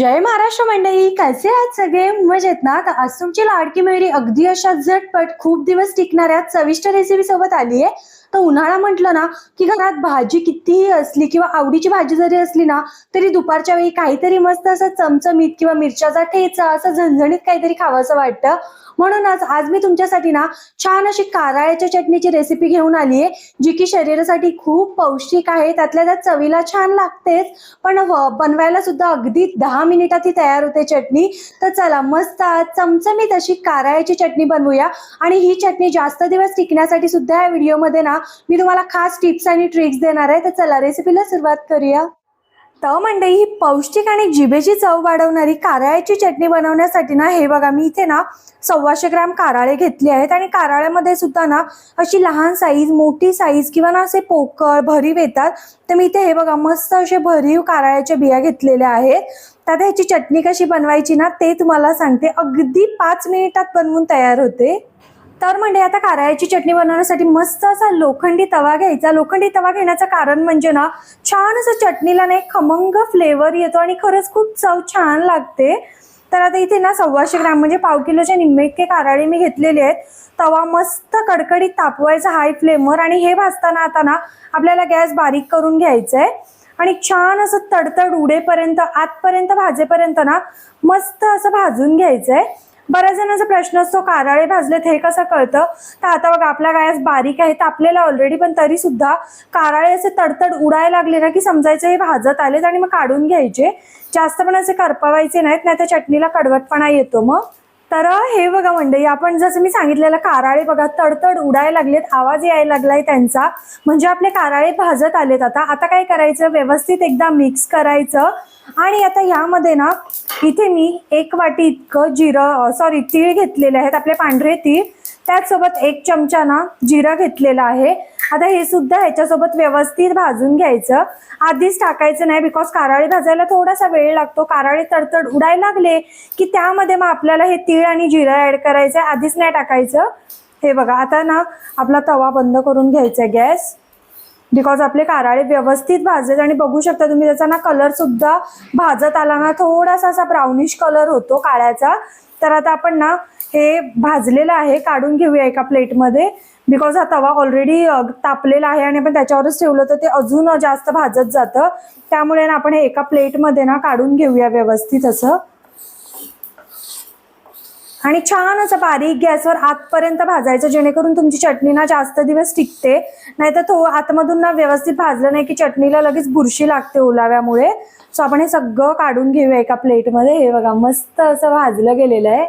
जय महाराष्ट्र मंडळी, कसे आहात सगळे? मजेत ना? तर आज तुमची लाडकी मयुरी अगदी अशा झटपट खूप दिवस टिकणाऱ्या चविष्ट रेसिपी सोबत आली आहे. तर उन्हाळा म्हटलं ना की घरात भाजी कितीही असली किंवा आवडीची भाजी जरी असली ना तरी दुपारच्या वेळी काहीतरी मस्त असं चमचमीत किंवा मिरच्याचा ठेचा असं झणझणीत काहीतरी खावंसं वाटतं. म्हणूनच आज मी तुमच्यासाठी ना छान अशी कारळ्याच्या चटणीची रेसिपी घेऊन आली आहे, जी की शरीरासाठी खूप पौष्टिक आहे. त्यातल्या त्यात चवीला छान लागतेच, पण बनवायला सुद्धा अगदी 10 मिनिटात ही तयार होते चटणी. तर चला मस्त आज चमचमीत अशी कारळ्याची चटणी बनवूया. आणि ही चटणी जास्त दिवस टिकण्यासाठी सुद्धा या व्हिडिओमध्ये ना मी तुम्हाला खास टिप्स आणि ट्रिक्स देणार आहे. तर चला रेसिपीला सुरुवात करूया. तर मंडळी, ही पौष्टिक आणि जिभेची चव वाढवणारी कारळ्याची चटणी बनवण्यासाठी ना हे बघा, मी इथे ना 125 ग्राम कारळे घेतले आहेत. आणि कारळ्यामध्ये सुद्धा ना अशी लहान साईज, मोठी साईज किंवा ना असे पोकळ भरीव येतात. तर मी इथे हे बघा मस्त असे भरीव कारळ्याच्या बिया घेतलेल्या आहेत. तर ह्याची चटणी कशी बनवायची ना ते तुम्हाला सांगते. अगदी 5 मिनिटात बनवून तयार होते. तर म्हणजे आता कारळ्याची चटणी बनवण्यासाठी मस्त असा लोखंडी तवा घ्यायचा. लोखंडी तवा घेण्याचं कारण म्हणजे ना छान असं चटणीला ना खमंग फ्लेवर येतो आणि खरंच खूप चव छान लागते. तर आता इथे ना 125 ग्राम म्हणजे पाव किलोच्या निम्मे इतके कारळे मी घेतलेले आहेत. तवा मस्त कडकडीत तापवायचा हाय फ्लेमवर. आणि हे भाजताना आता ना आपल्याला गॅस बारीक करून घ्यायचा आहे. आणि छान असं तडतड उडेपर्यंत आतपर्यंत भाजेपर्यंत ना मस्त असं भाजून घ्यायचं आहे. बऱ्याच जणांचा प्रश्न असतो कारळे भाजलेत हे कसं कळतं. तर आता बघा आपला गॅस बारीक आहे, तापलेला ऑलरेडी, पण तरी सुद्धा कारळे असे तडतड उडायला लागले ना की समजायचं हे भाजत आलेत आणि मग काढून घ्यायचे. जास्त पण असे करपवायचे नाहीत, नाही तर चटणीला कडवटपणा येतो मग. तर हे बघा मंडळी, आपण जसं मी सांगितलेलं कारळे बघा तडतड उडायला लागलेत, आवाज यायला लागलाय त्यांचा, म्हणजे आपले कारळे भाजत आलेत. आता काय करायचं, व्यवस्थित एकदा मिक्स करायचं. आणि आता यामध्ये ना इथे मी 1 वाटी इतकं तीळ घेतलेले आहेत, आपले पांढरे तीळ. त्याचसोबत 1 चमचा ना जिरं घेतलेलं आहे. आता हे सुद्धा ह्याच्यासोबत व्यवस्थित भाजून घ्यायचं. आधीच टाकायचं नाही, बिकॉज कारळे भाजायला थोडासा वेळ लागतो. कारळे तडतड उडायला लागले की त्यामध्ये मग आपल्याला हे तीळ आणि जिरं ऍड करायचं, आधीच नाही टाकायचं. हे बघा आता ना आपला तवा बंद करून घ्यायचा गॅस, बिकॉज आपले कारळे व्यवस्थित भाजलेत. आणि बघू शकता तुम्ही त्याचा ना कलर सुद्धा भाजत आला ना थोडासा असा ब्राउनिश कलर होतो काळ्याचा. तर आता आपण ना हे भाजलेलं आहे काढून घेऊया एका प्लेटमध्ये, बिकॉज हा तवा ऑलरेडी तापलेला आहे आणि आपण त्याच्यावरच ठेवलं तर ते अजून जास्त भाजत जातं. त्यामुळे ना आपण हे एका प्लेटमध्ये ना काढून घेऊया व्यवस्थित असं. आणि छान असं बारीक गॅसवर आतपर्यंत भाजायचं, जेणेकरून तुमची चटणी ना जास्त दिवस टिकते. नाहीतर तो आतमधून ना व्यवस्थित भाजलं नाही की चटणीला लगेच बुरशी लागते ओलाव्यामुळे. सो आपण हे सगळं काढून घेऊया एका प्लेटमध्ये. हे बघा मस्त असं भाजलं गेलेलं आहे.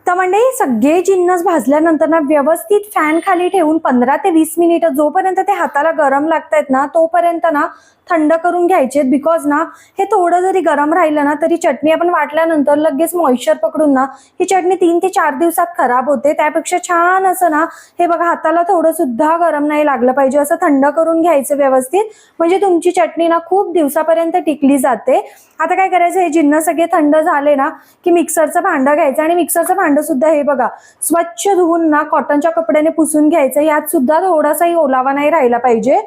तर म्हणजे सगळे जिन्नस भाजल्यानंतर ना व्यवस्थित फॅन खाली ठेवून 15 ते 20 मिनिटं, जोपर्यंत ते हाताला गरम लागतायत ना तोपर्यंत ना थंड करून घ्यायचे. बिकॉज ना हे थोडं जरी गरम राहिलं ना तरी चटणी आपण वाटल्यानंतर लगेच मॉइश्चर पकडून ना ही चटणी 3 ते 4 दिवसात खराब होते. त्यापेक्षा छान असं ना हे बघा हाताला थोडं सुद्धा गरम नाही लागलं पाहिजे, असं थंड करून घ्यायचं व्यवस्थित, म्हणजे तुमची चटणी ना खूप दिवसापर्यंत टिकली जाते. आता काय करायचं, हे जिन्नस सगळे थंड झाले ना की मिक्सरचं भांडं घ्यायचं. आणि मिक्सरचं भांडं सुद्धा हे बघा स्वच्छ धुवून ना कॉटनच्या कपड्याने पुसून घ्यायचं. यात सुद्धा थोडासाही ओलावा नाही राहिला पाहिजे.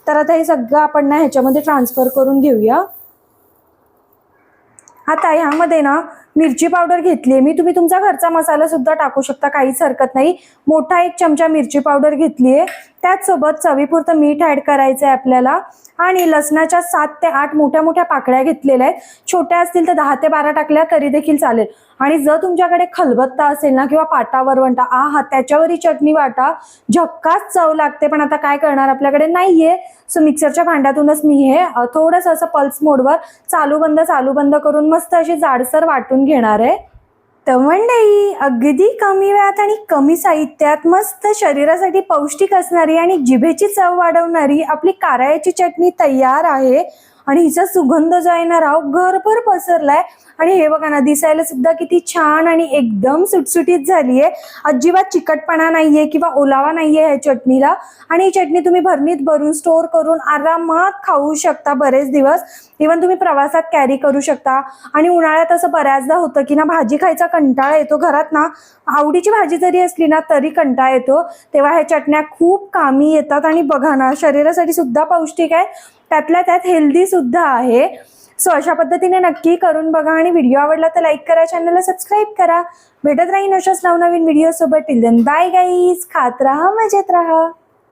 तर आता हे सगळं आपण ना ह्याच्यामध्ये ट्रान्सफर करून घेऊया. आता ह्यामध्ये ना मिरची पावडर घेतली आहे मी, तुम्ही तुमचा घरचा मसाला सुद्धा टाकू शकता, काहीच हरकत नाही. मोठा 1 चमचा मिरची पावडर घेतली आहे. त्याचसोबत चवीपुरतं मीठ ऍड करायचं आहे आपल्याला. आणि लसणाच्या 7 ते 8 मोठ्या मोठ्या पाकळ्या घेतलेल्या आहेत. छोट्या असतील तर 10 ते 12 टाकल्या तरी देखील चालेल. आणि जर तुमच्याकडे खलबत्ता असेल ना किंवा पाटा वरवंटा, त्याच्यावर ही चटणी वाटा, झक्कास चव लागते. पण आता काय करणार, आपल्याकडे नाहीये. सो मिक्सरच्या भांड्यातूनच मी हे थोडंसं असं पल्स मोडवर चालू बंद करून मस्त अशी जाडसर वाटून घेणार आहे. तर मंडळी, अगदी कमी वेळात आणि कमी साहित्यात मस्त शरीरासाठी पौष्टिक असणारी आणि जिभेची चव वाढवणारी आपली कारळ्याची चटणी तयार आहे. आणि हिचा सुगंध जो आहे ना राव घरभर पसरलाय. आणि हे बघा ना दिसायला सुद्धा किती छान आणि एकदम सुटसुटीत झालीये. अजिबात चिकटपणा नाहीये किंवा ओलावा नाहीये ह्या चटणीला. आणि ही चटणी तुम्ही भरणीत भरून स्टोर करून आरामात खाऊ शकता बरेच दिवस. इव्हन तुम्ही प्रवासात कॅरी करू शकता. आणि उन्हाळ्यात असं बऱ्याचदा होतं की ना भाजी खायचा कंटाळा येतो, घरात ना आवडीची भाजी जरी असली ना तरी कंटाळा येतो, तेव्हा ह्या चटण्या खूप कामी येतात. आणि बघा ना शरीरासाठी सुद्धा पौष्टिक आहे, त्यातल्या त्यात हेल्दी सुद्धा आहे. सो अशा पद्धतीने नक्की करून बघा आणि व्हिडिओ आवडला तर लाईक करा, चॅनलला सबस्क्राईब करा. भेटत राहीन अशाच नवनवीन व्हिडिओ सोबत. Till then bye guys. खात राहा, मजेत राहा.